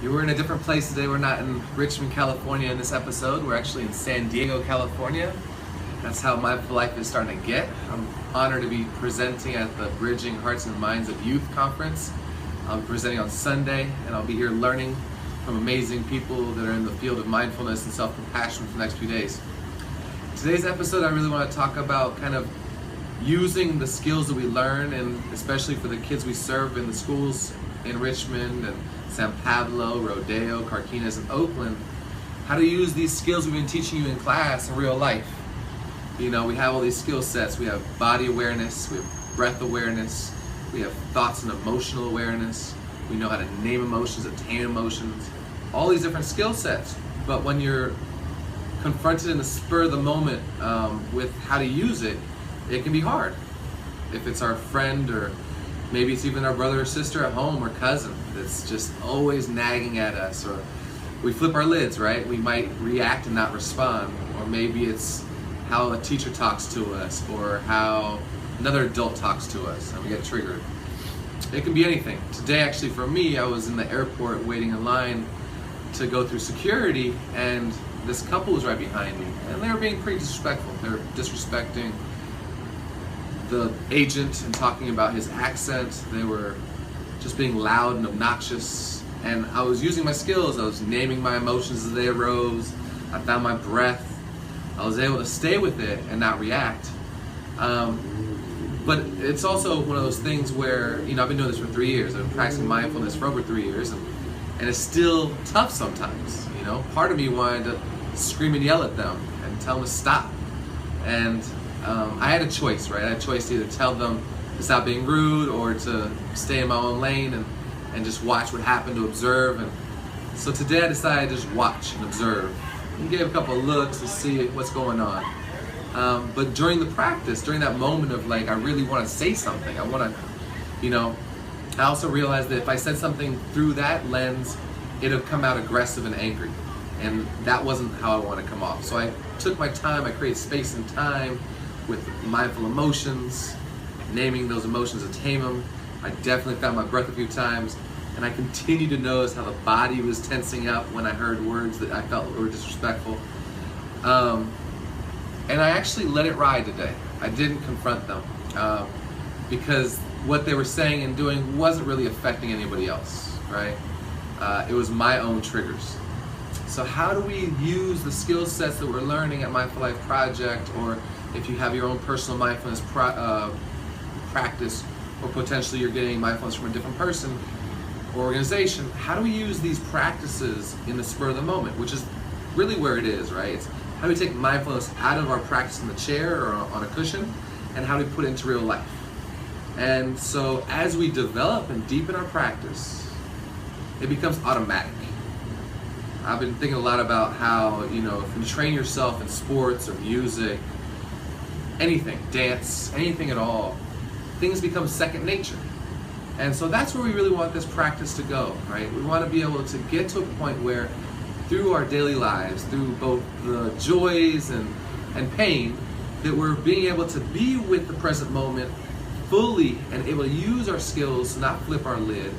We're in a different place today. We're not in Richmond, California in this episode. We're actually in San Diego, California. That's how Mindful Life is starting to get. I'm honored to be presenting at the Bridging Hearts and Minds of Youth Conference. I'll be presenting on Sunday, and I'll be here learning from amazing people that are in the field of mindfulness and self-compassion for the next few days. Today's episode, I really want to talk about kind of using the skills that we learn, and especially for the kids we serve in the schools in Richmond and San Pablo, Rodeo, Carquinez, and Oakland, how to use these skills we've been teaching you in class in real life. You know, we have all these skill sets. We have body awareness, we have breath awareness, we have thoughts and emotional awareness. We know how to name emotions, attain emotions, all these different skill sets. But when you're confronted in the spur of the moment with how to use it, it can be hard. If it's our friend, or maybe it's even our brother or sister at home or cousin that's just always nagging at us, or we flip our lids, right? We might react and not respond. Or maybe it's how a teacher talks to us, or how another adult talks to us, and we get triggered. It can be anything. Today, actually, for me, I was in the airport waiting in line to go through security, and this couple was right behind me, and they were being pretty disrespectful. They were disrespecting the agent and talking about his accent. They were just being loud and obnoxious, and I was using my skills. I was naming my emotions as they arose. I found my breath. I was able to stay with it and not react. But it's also one of those things where, you know, I've been doing this for 3 years. I've been practicing mindfulness for over 3 years, and it's still tough sometimes. You know, part of me wanted to scream and yell at them and tell them to stop. And I had a choice, right? I had a choice to either tell them to stop being rude or to stay in my own lane and just watch what happened, to observe. And so today I decided to just watch and observe and gave a couple of looks to see what's going on. But during the practice, during that moment of like, I really want to say something, I want to, you know, I also realized that if I said something through that lens, it would come out aggressive and angry. And that wasn't how I want to come off. So I took my time, I created space and time with mindful emotions, naming those emotions to tame them. I definitely found my breath a few times, and I continued to notice how the body was tensing up when I heard words that I felt were disrespectful. And I actually let it ride today. I didn't confront them because what they were saying and doing wasn't really affecting anybody else, right? It was my own triggers. So how do we use the skill sets that we're learning at Mindful Life Project, or if you have your own personal mindfulness practice, or potentially you're getting mindfulness from a different person or organization, how do we use these practices in the spur of the moment, which is really where it is, right? It's how do we take mindfulness out of our practice in the chair or on a cushion, and how do we put it into real life? And so as we develop and deepen our practice, it becomes automatic. I've been thinking a lot about how, you know, if you train yourself in sports or music, anything, dance, anything at all, things become second nature. And so that's where we really want this practice to go, right? We want to be able to get to a point where through our daily lives, through both the joys and pain, that we're being able to be with the present moment fully and able to use our skills to not flip our lid,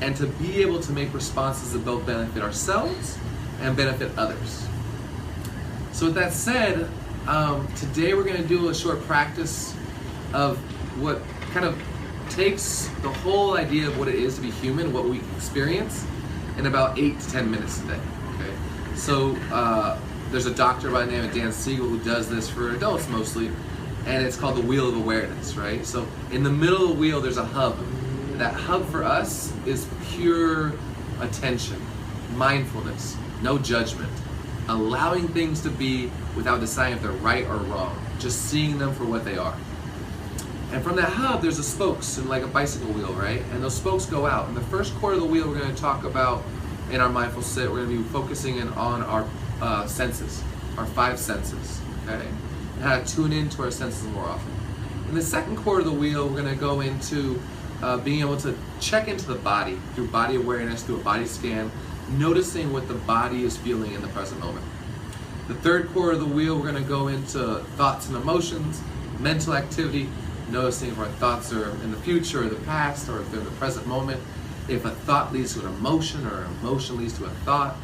and to be able to make responses that both benefit ourselves and benefit others. So with that said, today we're going to do a short practice of what kind of takes the whole idea of what it is to be human, what we experience, in about 8 to 10 minutes a day. Okay? So there's a doctor by the name of Dan Siegel who does this for adults mostly, and it's called the Wheel of Awareness, right? So in the middle of the wheel there's a hub. That hub for us is pure attention, mindfulness, no judgment, allowing things to be without deciding if they're right or wrong, just seeing them for what they are. And from that hub, there's the spokes, and like a bicycle wheel, right? And those spokes go out. In the first quarter of the wheel, we're going to talk about, in our mindful sit, we're going to be focusing in on our senses, our 5 senses, okay? And how to tune into our senses more often. In the second quarter of the wheel, we're going to go into being able to check into the body through body awareness, through a body scan, noticing what the body is feeling in the present moment. The third quarter of the wheel, we're going to go into thoughts and emotions, mental activity, noticing if our thoughts are in the future or the past, or if they're in the present moment. if a thought leads to an emotion or an emotion leads to a thought,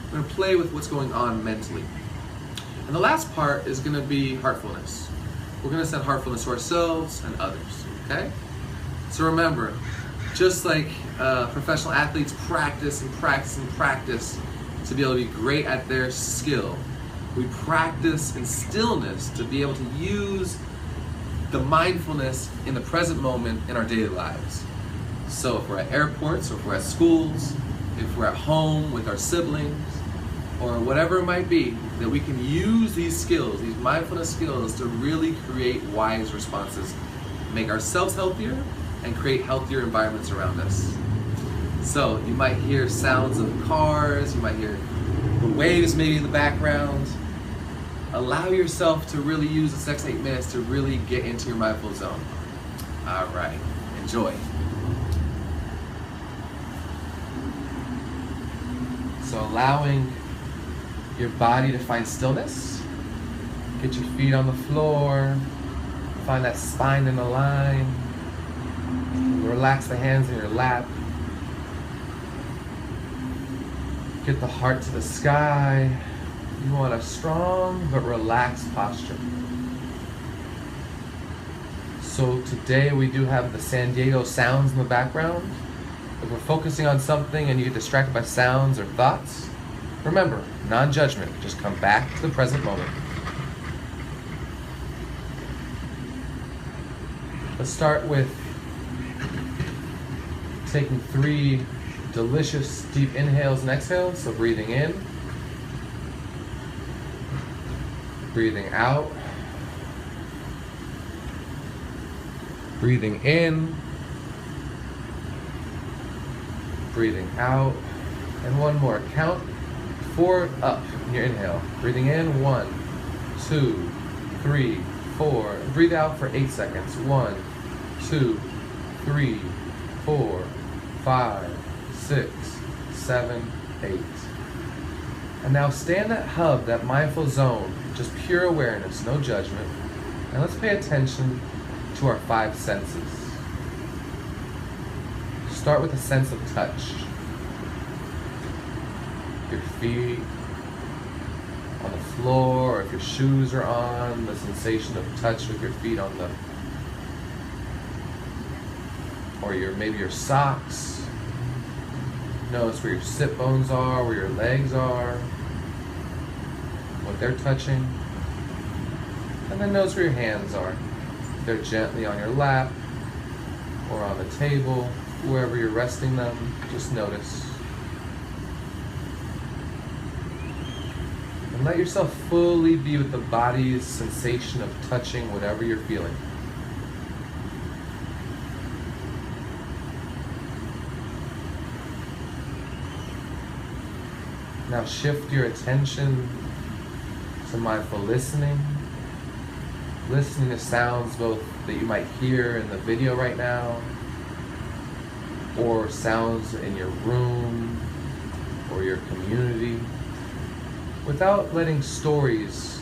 we're going to play with what's going on mentally. And the last part is going to be heartfulness. We're going to send heartfulness to ourselves and others, okay? So remember, just like professional athletes practice and practice and practice to be able to be great at their skill, we practice in stillness to be able to use the mindfulness in the present moment in our daily lives. So if we're at airports, or if we're at schools, if we're at home with our siblings, or whatever it might be, that we can use these skills, these mindfulness skills, to really create wise responses, make ourselves healthier, and create healthier environments around us. So you might hear sounds of cars, you might hear the waves maybe in the background. Allow yourself to really use this next 8 minutes to really get into your mindful zone. All right, enjoy. So allowing your body to find stillness. Get your feet on the floor. Find that spine in a line. Relax the hands in your lap. Get the heart to the sky. You want a strong but relaxed posture. So today we do have the San Diego sounds in the background. If we're focusing on something and you get distracted by sounds or thoughts, remember, non-judgment, just come back to the present moment. Let's start with taking 3 delicious deep inhales and exhales. So breathing in, breathing out, breathing in, breathing out, and one more. Count 4 up in your inhale. Breathing in, 1, 2, 3, 4. Breathe out for 8 seconds. 1, 2, 3, 4, 5, 6, 7, 8. And now stay in that hub, that mindful zone, just pure awareness, no judgment. And let's pay attention to our 5 senses. Start with a sense of touch. Your feet on the floor, or if your shoes are on, the sensation of touch with your feet on the, or maybe your socks. Notice where your sit bones are, where your legs are, what they're touching. And then notice where your hands are. They're gently on your lap or on the table, wherever you're resting them, just notice. And let yourself fully be with the body's sensation of touching whatever you're feeling. Now shift your attention to mindful listening. Listening to sounds both that you might hear in the video right now, or sounds in your room or your community, without letting stories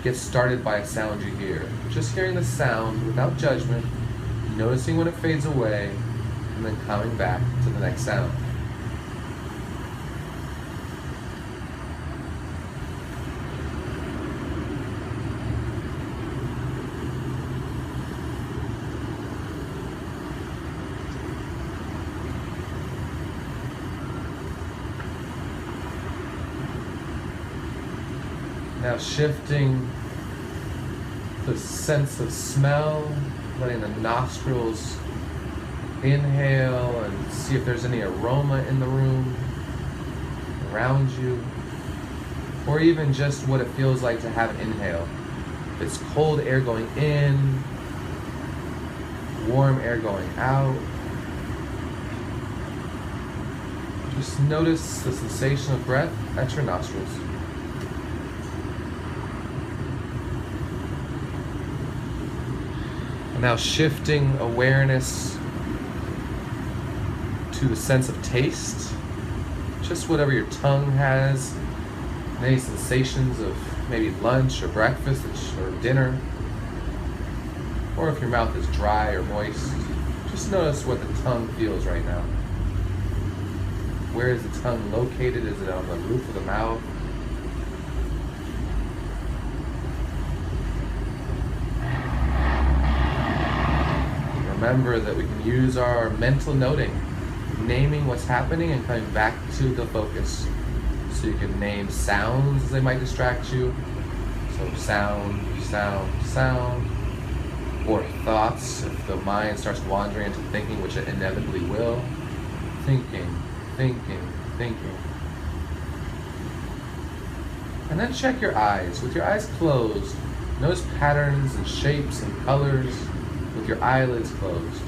get started by a sound you hear. Just hearing the sound without judgment, noticing when it fades away, and then coming back to the next sound. Now shifting the sense of smell, letting the nostrils inhale and see if there's any aroma in the room around you, or even just what it feels like to have an inhale. If it's cold air going in, warm air going out. Just notice the sensation of breath at your nostrils. And now shifting awareness to the sense of taste, just whatever your tongue has, any sensations of maybe lunch or breakfast or dinner, or if your mouth is dry or moist, Just notice what the tongue feels right now. Where is the tongue located? Is it on the roof of the mouth? Remember that we can use our mental noting, naming what's happening and coming back to the focus. So you can name sounds as they might distract you. So sound, sound, sound. Or thoughts, if the mind starts wandering into thinking, which it inevitably will. Thinking, thinking, thinking. And then check your eyes. With your eyes closed, notice patterns and shapes and colors with your eyelids closed.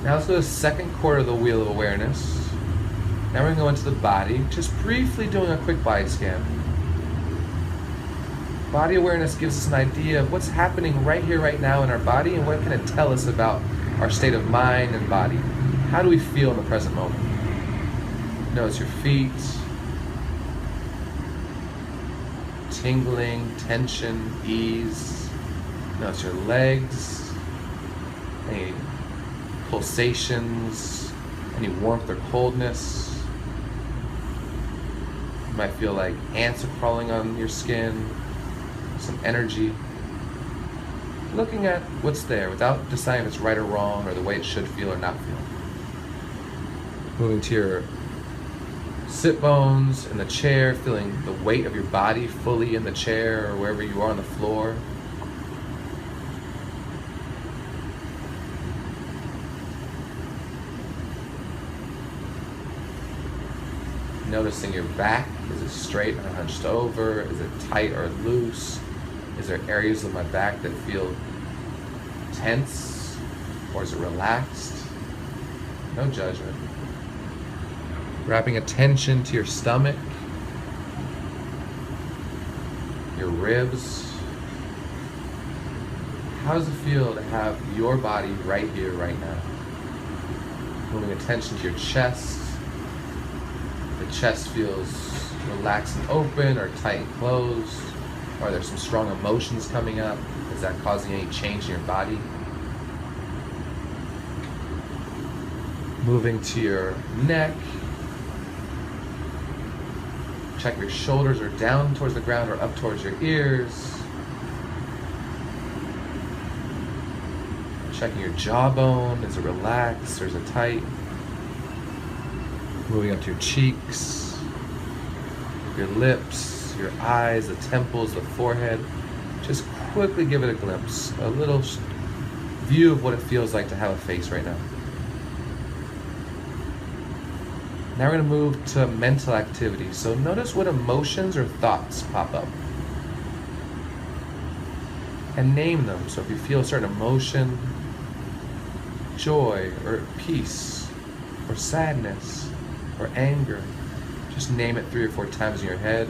Now let's go to the second quarter of the wheel of awareness. Now we're going to go into the body, just briefly doing a quick body scan. Body awareness gives us an idea of what's happening right here, right now in our body, and what can it tell us about our state of mind and body. How do we feel in the present moment? Notice your feet, tingling, tension, ease. Notice your legs, any pulsations, any warmth or coldness. You might feel like ants are crawling on your skin, some energy. Looking at what's there without deciding if it's right or wrong or the way it should feel or not feel. Moving to your sit bones in the chair, feeling the weight of your body fully in the chair or wherever you are on the floor. Noticing your back. Is it straight or hunched over? Is it tight or loose? Is there areas of my back that feel tense? Or is it relaxed? No judgment. Wrapping attention to your stomach, your ribs. How does it feel to have your body right here, right now? Moving attention to your chest. The chest feels relaxed and open or tight and closed. Are there some strong emotions coming up? Is that causing any change in your body? Moving to your neck. Check your shoulders are down towards the ground or up towards your ears. Checking your jawbone. Is it relaxed or is it tight? Moving up to your cheeks, your lips, your eyes, the temples, the forehead. Just quickly give it a glimpse, a little view of what it feels like to have a face right now. Now we're going to move to mental activity. So notice what emotions or thoughts pop up. And name them. So if you feel a certain emotion, joy or peace or sadness or anger, just name it 3 or 4 times in your head.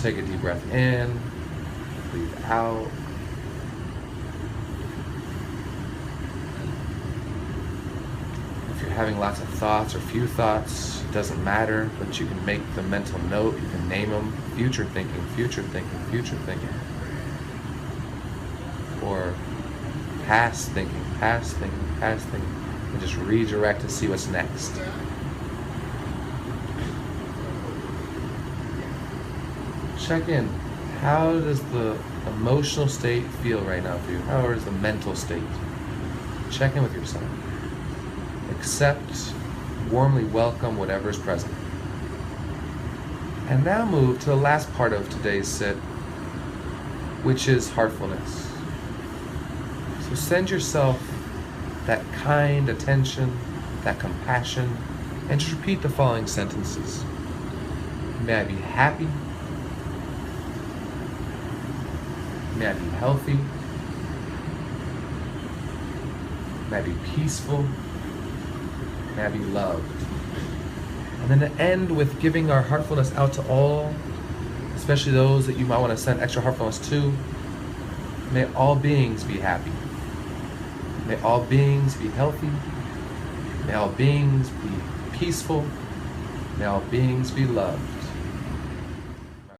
Take a deep breath in, breathe out. If you're having lots of thoughts or few thoughts, it doesn't matter, but you can make the mental note, you can name them, future thinking, future thinking, future thinking. Or past thinking, past thinking, past thinking. And just redirect to see what's next. Check in. How does the emotional state feel right now for you? How is the mental state? Check in with yourself. Accept, warmly welcome whatever is present. And now move to the last part of today's sit, which is heartfulness. So send yourself that kind attention, that compassion, and just repeat the following sentences. May I be happy. May I be healthy. May I be peaceful. May I be loved. And then to end with giving our heartfulness out to all, especially those that you might want to send extra heartfulness to. May all beings be happy. May all beings be healthy. May all beings be peaceful. May all beings be loved.